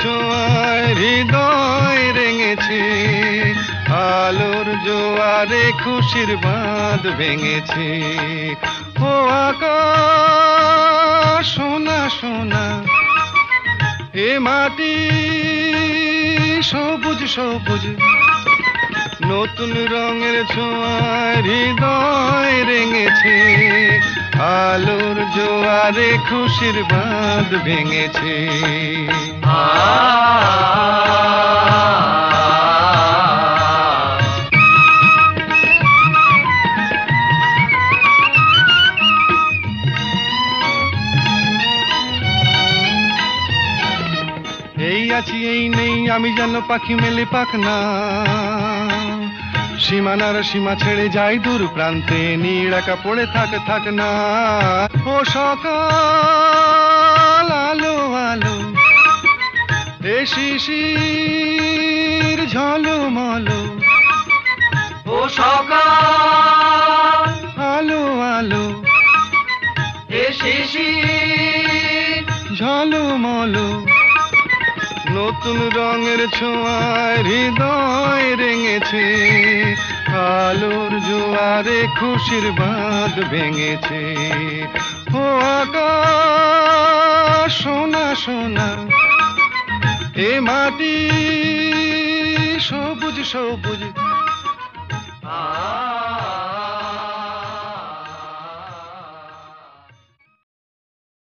ছোঁয়ায় হৃদয় রেঙেছে, আলোর জোয়ারে খুশির বাঁধ ভেঙেছে। ও আকাশ সোনা সোনা, এ মাটি সবুজ সবুজ, নতুন রঙের ছোঁয়ায় হৃদয় রেঙেছে, আলোর জোয়ারে খুশির বাঁধ ভেঙেছে। এই আছি এই নেই আমি যেন পাখি মেলে পাখনা, সীমানার সীমা ছেড়ে যাই দূর প্রান্তে, নীড়াকা পড়ে থাক না। ও সকাল আলো আলো, এ শিশির ঝলমলো, ও সকাল আলো আলো, এ শিশির ঝলমলো, নতুন রঙের ছোঁয়ায় হৃদয় রেঙেছে, আলোর জোয়ারে খুশির বাঁধ ভেঙেছে। ও আকাশ সোনা সোনা, এ মাটি সবুজ সবুজ।